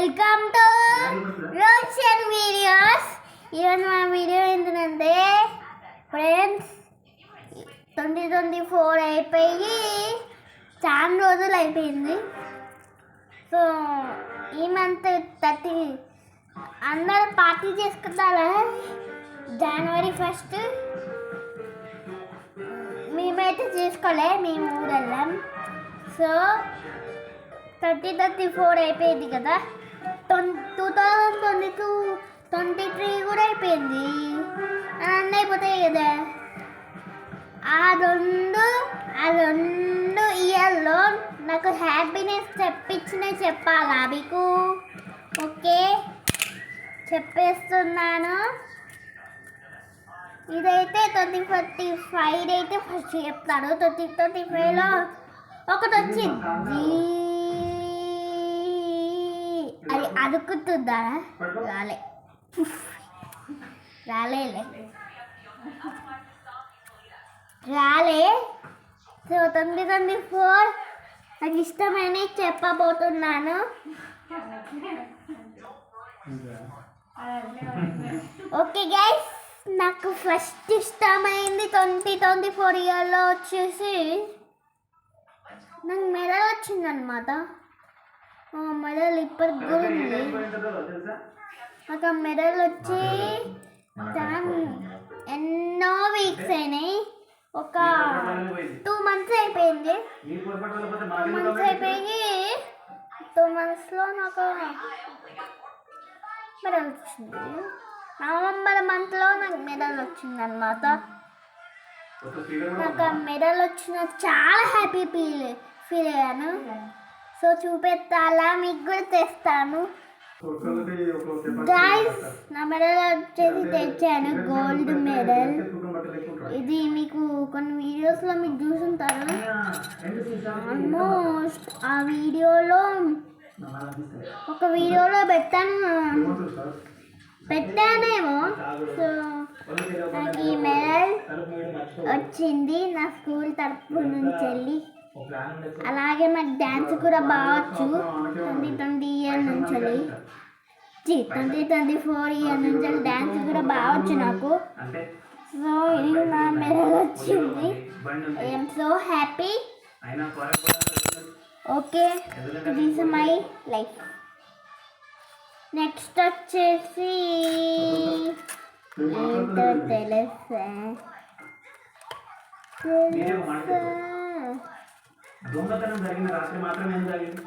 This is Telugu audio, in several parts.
Welcome to Roshan videos. ఈరోజు మా వీడియో ఏంటంటే ఫ్రెండ్స్ 2024 అయిపోయి చాలా రోజులు అయిపోయింది. సో ఈ మంత్ 30 అందరూ పార్టీ చేసుకుంటారా జనవరి 1. మేమైతే చేసుకోలే, మేము ఊరు వెళ్ళాం. సో 34 అయిపోయింది కదా, 2022 23 కూడా అయిపోయింది. అన్నీ అయిపోతాయి కదా. ఆ రెండు ఇయర్లో నాకు హ్యాపీనెస్ చెప్పాలా మీకు? ఓకే, చెప్పేస్తున్నాను. ఇదైతే 2025 అయితే ఫస్ట్ చెప్తాను. 2025లో ఒకటి వచ్చింది, అది అడుగుతుందా? రాలే. సో 2024 నాకు ఇష్టమైన చెప్పబోతున్నాను. ఓకే గైస్, నాకు ఫస్ట్ ఇష్టమైంది 2024 ఇయర్లో వచ్చేసి నాకు మెడల్ వచ్చిందనమాట. మెడల్ ఇప్పటికి కూడా ఉంది. నాకు ఆ మెడల్ వచ్చి ఎన్నో వీక్స్ అయినాయి. ఒక 2 months అయిపోయింది. 2 months అయిపోయి 2 monthsలో నాకు మెడల్ వచ్చింది. నవంబర్ మంత్లో నాకు మెడల్ వచ్చింది అనమాట. నాకు ఆ మెడల్ వచ్చిన చాలా హ్యాపీ ఫీల్ అయ్యాను. సో చూపెట్టాలా మీకు కూడా తెస్తాను గైస్. నా మెడల్ వచ్చేసి తెచ్చాను, గోల్డ్ మెడల్. ఇది మీకు కొన్ని వీడియోస్లో మీరు చూసుంటారు. ఆల్మోస్ట్ ఆ వీడియోలో ఒక వీడియోలో పెట్టానేమో. సో నాకు ఈ మెడల్ వచ్చింది నా స్కూల్ తరపు నుంచి వెళ్ళి. అలాగే నాకు డ్యాన్స్ కూడా బావచ్చు. 2020 ఇయర్ నుంచి 2024 ఇయర్ నుంచి డ్యాన్స్ కూడా బావచ్చు నాకు. సో ఇది నా మెడల్ వచ్చింది. I'm so happy. Okay, this my life. Next వచ్చేసి ఏంటో తెలుసా? దొంగతనం జరిగిన రాత్రి మాత్రమే ఏం జరిగింది?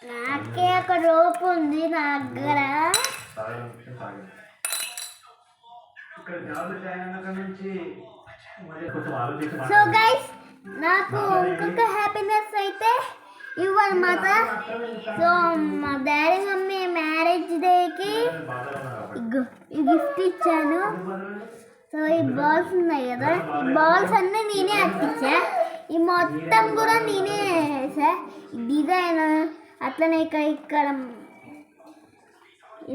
నాకే ఒక రోప్ ఉంది నా దగ్గర. సో గైస్, నాకు ఇంకొక హ్యాపీనెస్ అయితే ఇవ్వనమాట. సో మా డాడీ మమ్మీ మ్యారేజ్ డేకి ఈ గిఫ్ట్ ఇచ్చాను. సో ఈ బాల్స్ ఉన్నాయి కదా, ఈ బాల్స్ అన్నీ నేనే అతికిచ్చా. ఈ మొత్తం కూడా నేనే వేసా. డిజైన్ అట్లనే ఇక్కడ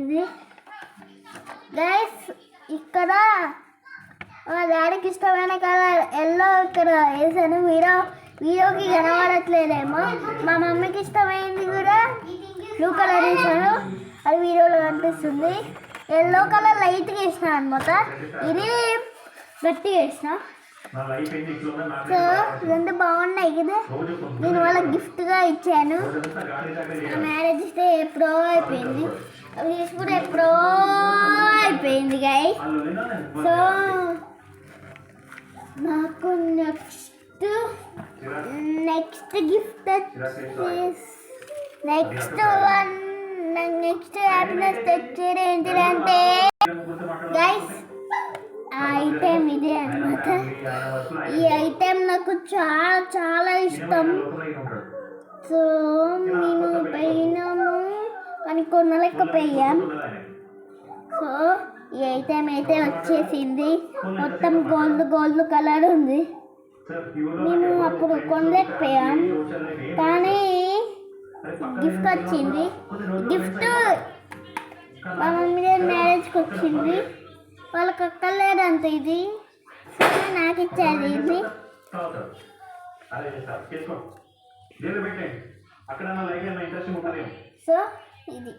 ఇది గైస్, ఇక్కడ మా డాడీకి ఇష్టమైన కలర్ ఎల్లో ఇక్కడ వేసాను. వీడియోకి కనబడట్లేదేమో. మా మమ్మీకి ఇష్టమైంది కూడా బ్లూ కలర్ వేసాను, అది వీడియోలో కనిపిస్తుంది. ఎల్లో కలర్ లైట్గా వేసిన అనమాట, ఇది గట్టిగా వేసిన. సో రెండు బాగున్నాయి కదా, నేను వాళ్ళకి గిఫ్ట్గా ఇచ్చాను. మ్యారేజ్ డే ఎప్పుడో అయిపోయింది, అవి తీసుకుంటే ఎప్పుడో అయిపోయింది గైస్. సో నాకు నెక్స్ట్ గిఫ్ట్ నెక్స్ట్ హ్యాపీనెస్ తెచ్చేది ఏంటిదంటే గైస్, ఆ ఐటెం ఇదే అన్నమాట. ఈ ఐటెం నాకు చాలా చాలా ఇష్టం. సో మేము పోయినాము కానీ కొనలేకపోయాం. సో ఈ ఐటెం అయితే వచ్చేసింది, మొత్తం గోల్డ్ కలర్ ఉంది. మేము అప్పుడు కొనలేకపోయాం కానీ గిఫ్ట్ వచ్చింది. గిఫ్ట్ మా మమ్మీ మ్యారేజ్కి వచ్చింది, వాళ్ళకి అక్కర్లేదంత ఇది. నాకు ఇచ్చేది ఇది. దీనిలో పెట్టండి అక్కడ లైక్ ఏమైనా ఇంట్రెస్టింగ్ ఉంటుందేమో. సో ఇది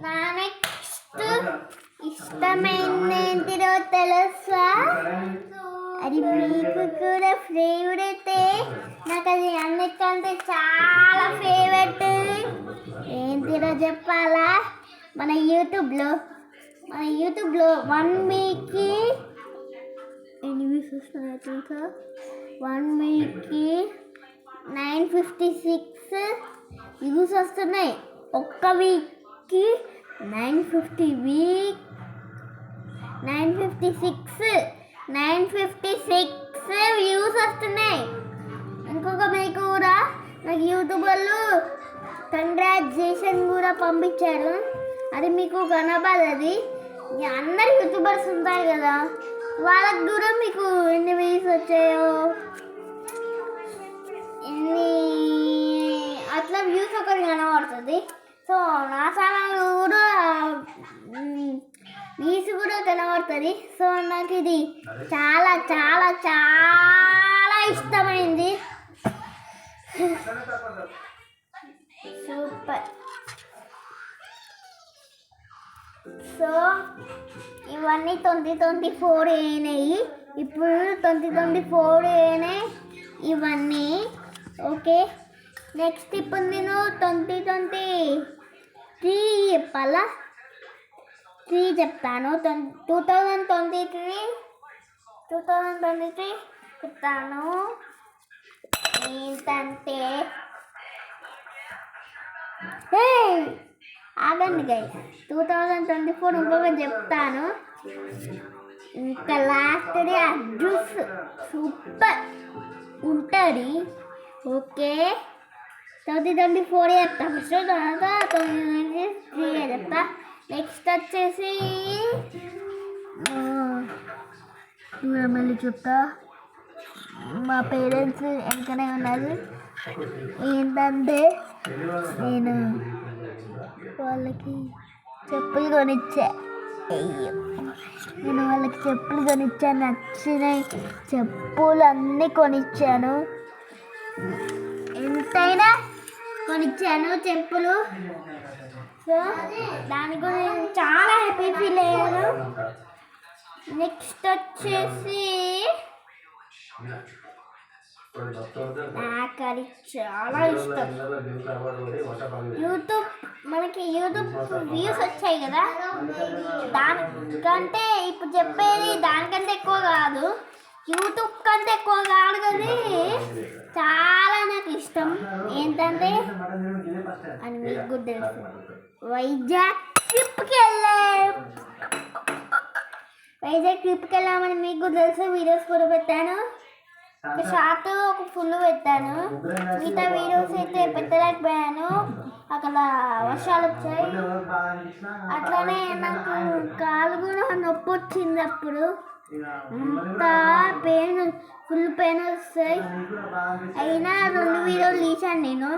నా నెక్స్ట్ ఇష్టమైనది ఏంటిదో తెలుసా? అది మీకు కూడా ఫేవరెట్. నాకు అది అన్నిటికంటే చాలా ఫేవరెట్. ఏంటిదో చెప్పాలా? మన యూట్యూబ్లో 1 వీక్కి ఎన్ని వ్యూస్ వస్తున్నాయి తెలుసా? 1 వీక్కి 956 వ్యూస్ వస్తున్నాయి. ఒక్క వీక్కి 956 వ్యూస్ వస్తున్నాయి. ఇంకొక మీకు కూడా నాకు యూట్యూబ్ వాళ్ళు కంగ్రాచులేషన్ కూడా పంపించారు. అది మీకు కనబడది. అందరు యూట్యూబర్స్ ఉంటారు కదా, వాళ్ళకి కూడా మీకు ఎన్ని వ్యూస్ వచ్చాయో ఎన్ని అట్లా వ్యూస్ ఒకటి కనబడుతుంది. సో నా ఛానల్ కూడా వ్యూస్ కూడా కనబడుతుంది. సో నాకు ఇది చాలా చాలా చాలా ఇష్టమైంది. సూపర్. సో ఇవన్నీ 2024 అయినాయి. ఇప్పుడు 2024 అయినాయి ఇవన్నీ. ఓకే, నెక్స్ట్ ఇప్పుడు నేను 2023 చెప్పాలా? 3 చెప్తాను. 2023 చెప్తాను. ఏంటంటే ఆగండి గైస్, 2024 ఇంకొక చెప్తాను. ఇంకా లాస్ట్ డే అడ్రస్ సూపర్ ఉంటుంది. ఓకే, 2024 చెప్తా. ఫస్ట్ తర్వాత 2023 చెప్తా. నెక్స్ట్ వచ్చేసి మళ్ళీ చెప్తా. మా పేరెంట్స్ వెనకనే ఉన్నారు. ఏంటంటే నేను వాళ్ళకి చెప్పులు కొనిచ్చా. నేను వాళ్ళకి చెప్పులు కొనిచ్చా, నచ్చినాయి చెప్పులు అన్నీ కొనిచ్చాను. ఎంతైనా కొనిచ్చాను చెప్పులు. సో దాని గురించి చాలా హ్యాపీ ఫీల్ అయ్యాను. నెక్స్ట్ వచ్చేసి నాకు అది చాలా ఇష్టం. మనకి యూట్యూబ్ వ్యూస్ వచ్చాయి కదా, దానికంటే ఇప్పుడు చెప్పేది దానికంటే ఎక్కువ కాదు, యూట్యూబ్ కంటే ఎక్కువ కాదు కానీ చాలా నాకు ఇష్టం. ఏంటంటే అని మీకు కూడా తెలుసు, వైజాగ్ ట్రిప్కి వెళ్ళామని మీకు కూడా తెలుసు. వీడియోస్ కూడా పెట్టాను. ఒక షార్ట్ ఒక ఫుల్ పెట్టాను. మిగతా వీడియోస్ అయితే పెట్టలేకపోయాను, అక్కడ వర్షాలు వచ్చాయి. అట్లానే నాకు కాలు కూడా నొప్పి వచ్చింది. అప్పుడు అంతా ఫుల్ పెయిన్ వస్తాయి. అయినా 2 వీడియోలు తీసాను నేను.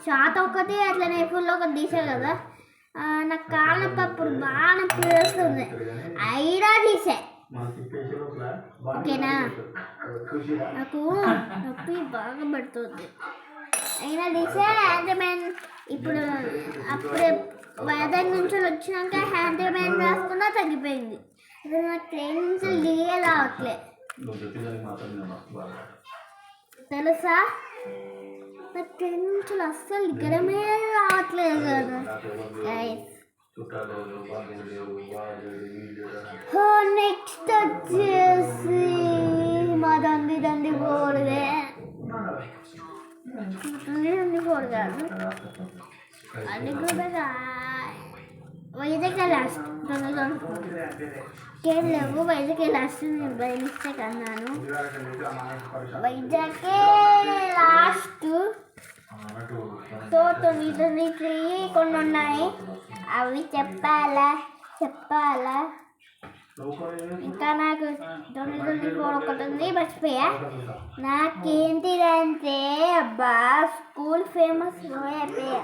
షార్ట్ ఒకటి అట్లనే ఫుల్ ఒకటి తీసాను కదా. నాకు కాలు నొప్పి అప్పుడు బాగా నొప్పి వస్తుంది, అయినా తీసా. ఓకేనా, నాకు నొప్పి బాగా పడుతుంది అయినా తీసా. హ్యాండ్మ్యాన్ ఇప్పుడు అప్పుడే వైజాగ్ నుంచి వచ్చినాక హ్యాండ్మ్యాన్ రాసుకున్నా తగ్గిపోయింది. అసలు నాకు ట్రైన్ నుంచి లీగే రావట్లే తెలుసా. నాకు ట్రైన్ నుంచి అస్సలు దిగడమే రావట్లేదు కదా. నెక్స్ట్ వచ్చేసి మా దండి పోడుదే. పోడు కాదు, అది కూడా వైజాగ్ లాస్ట్. ఏం లేవు, వైజాగ్ లాస్ట్. నేను బై మిస్టేక్ అన్నాను, వైజాగే లాస్ట్. సో 2023 కొన్ని ఉన్నాయి, అవి చెప్పాలా. ఇంకా నాకు 2024 ఒకటి ఉంది, మర్చిపోయా. నాకేంటిదంటే అబ్బా స్కూల్ ఫేమస్ అయిపోయా.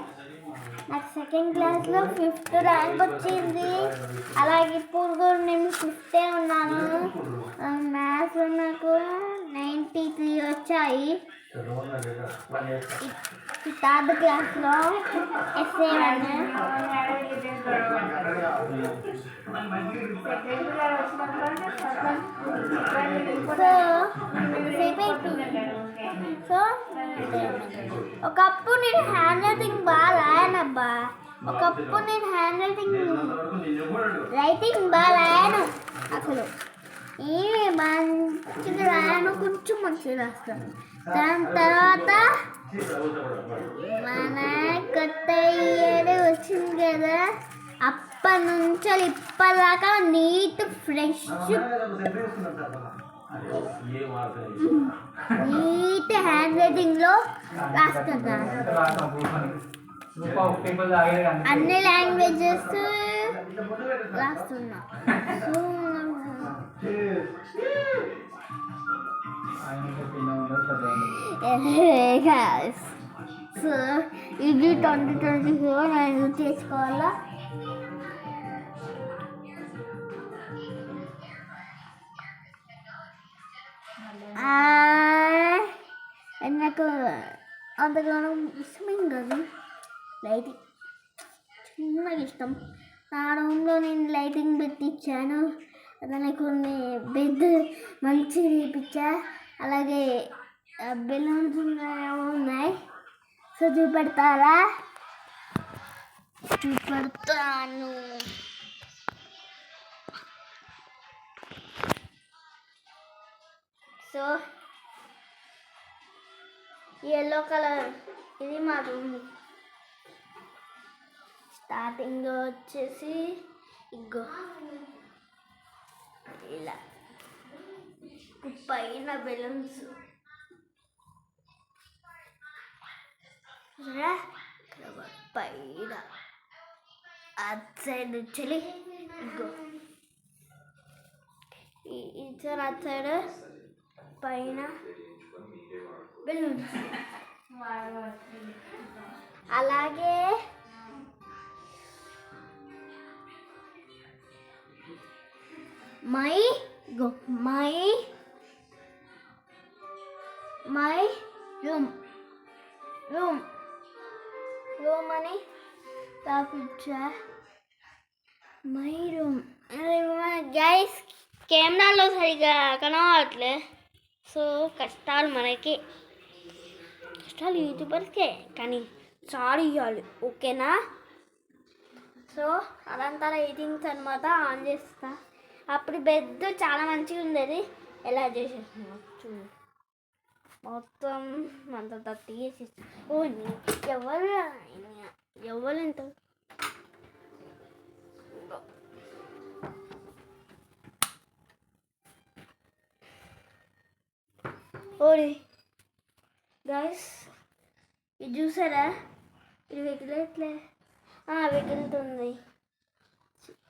నాకు 2nd క్లాస్లో 5th ర్యాంక్ వచ్చింది. అలాగే ఇప్పుడు కూడా నేను 5th ఉన్నాను. మ్యాథ్స్లో నాకు 93 వచ్చా. వచ్చాయి. థర్డ్ క్లాస్లో ఎస్ఏ1 సో ఒకప్పుడు నేను హ్యాండ్ రైటింగ్ బాగా రాయనబ్బా. ఒకప్పుడు నేను హ్యాండ్ రైటింగ్ బాగా రాయను. అసలు ఏమి మంచిగా రాయను, కొంచెం మంచిగా రాస్తాను. దాని తర్వాత మన కొత్త ఇయర్ వచ్చింది కదా, అప్పటి నుంచి ఇప్పటిదాకా నీట్ ఫ్రెష్ నీట్ హ్యాండ్ రైటింగ్లో రాస్తున్నాను. అన్ని లాంగ్వేజెస్ రాస్తున్నా. సో ఇది 2024 నేను యూజ్ చేసుకోవాలా. నాకు అంతగానం ఇష్టమేం కాదు లైటింగ్, చిన్నగా ఇష్టం. నా రూమ్లో నేను లైటింగ్ పెట్టించాను, అలానే కొన్ని బెడ్ మంచిగా తీపిచ్చా, అలాగే బెలూన్స్ ఉన్నాయి. సో చూపెడతారా? చూపెడతాను. సో ఎల్లో కలర్ ఇది మా రూమ్. స్టార్టింగ్ వచ్చేసి ఇగో ఇలా పైన బెలూన్స్ పైన అటు సైడ్ వచ్చి ఇగో ఇచ్చారు, అటు సైడ్ పైన బెలూన్స్. అలాగే మై రూమ్ అని రాపిచ్చా. మై రూమ్ గైస్ కెమెరాలో సరిగా కనవట్లే. సో కష్టాలు మనకి, కష్టాలు యూట్యూబర్స్కే, కానీ సారీ ఇవ్వాలి, ఓకేనా? సో అదంతా రేటింగ్స్ అనమాట. ఆన్ చేస్తా. అప్పుడు బెడ్ చాలా మంచిగా ఉండేది, ఎలా చేసేస్తున్నా చూడు, మొత్తం అంత తీసేసి. ఓ ఎవరు ఎంత ఓడి గైస్ ఇది చూసారా? ఇది వెకిలట్లే వెకిలుతుంది.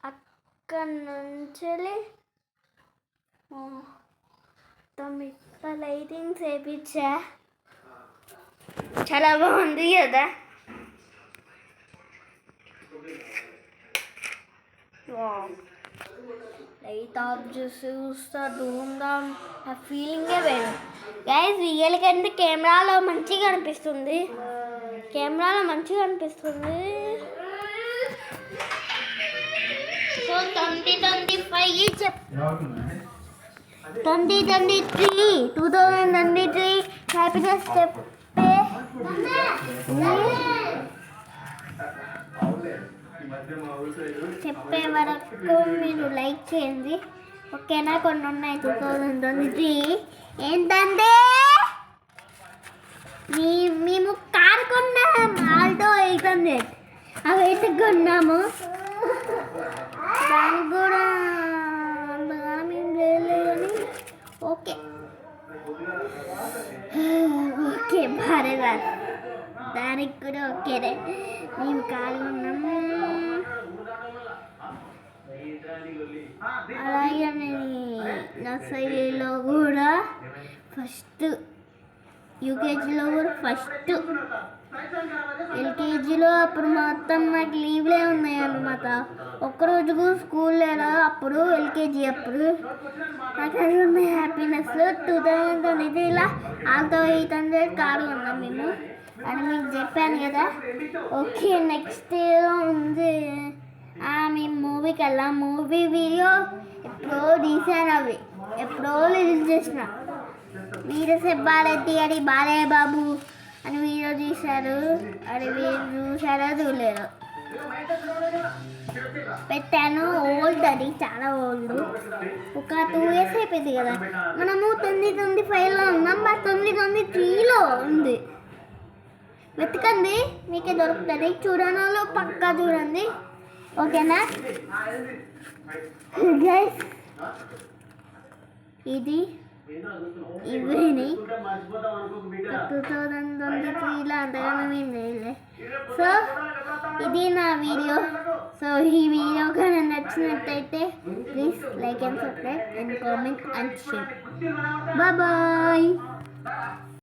అక్కడి నుంచి మొత్తం ఇట్లా లైటింగ్స్ వేయించా, చాలా బాగుంది కదా. లైట్ ఆఫ్ చేసి చూస్తా దూరంగా ఆ ఫీలింగే వేరు గైస్. రియల్ కంటే కెమెరాలో మంచిగా అనిపిస్తుంది, సో 2023 హ్యాపీనెస్ చెప్పే వరకు మీరు లైక్ చేయండి, ఓకేనా? కొన్ని ఉన్నాయి 2023 ఏంటంటే మేము కారు కొన్నాం, ఆల్టో 800. అవి అయితే కొన్నాము, దానికి కూడా అంతగానం ఏం లేదు కానీ ఓకే భారీ దానికి కూడా ఓకేనే. మేము కారు కొన్నాము. అలాగే నా శైలిలో కూడా ఫస్ట్ యూకేజీలో కూడా ఫస్ట్, ఎల్కేజీలో అప్పుడు మొత్తం నాకు లీవ్లే ఉన్నాయి అన్నమాట. ఒక్కరోజు కూడా స్కూల్ లేదా అప్పుడు ఎల్కేజీ అప్పుడు. నాకు అది ఉన్న హ్యాపీనెస్ 2023 వాళ్ళతో 800 కారు ఉన్నాం మేము అని మీకు చెప్పాను కదా. ఓకే, నెక్స్ట్ ఉంది మేము మూవీకి వెళ్ళాం. మూవీ వీడియో ఎప్పుడో తీసాను, అవి ఎప్పుడో రిలీజ్ చేసిన. వీరసే బాలెత్తి అని బాలయ్య బాబు అని వీడియో తీశారు. అది మీరు చూసారో చూడలేరు, పెట్టాను. ఓల్డ్, అది చాలా ఓల్డ్, ఒక 2 years అయిపోయింది కదా. మనము 2025లో ఉన్నాం, బట్ 2023లో ఉంది. వెతకండి, మీకే దొరుకుతుంది. చూడని వాళ్ళు పక్కా చూడండి, ఓకేనా గైస్. ఇది ఇవన్నీ 2023లో అంతగానో మేము చేయలే. సో ఇది నా వీడియో. సో ఈ వీడియో కానీ నచ్చినట్టయితే please like and subscribe and comment and share. Bye.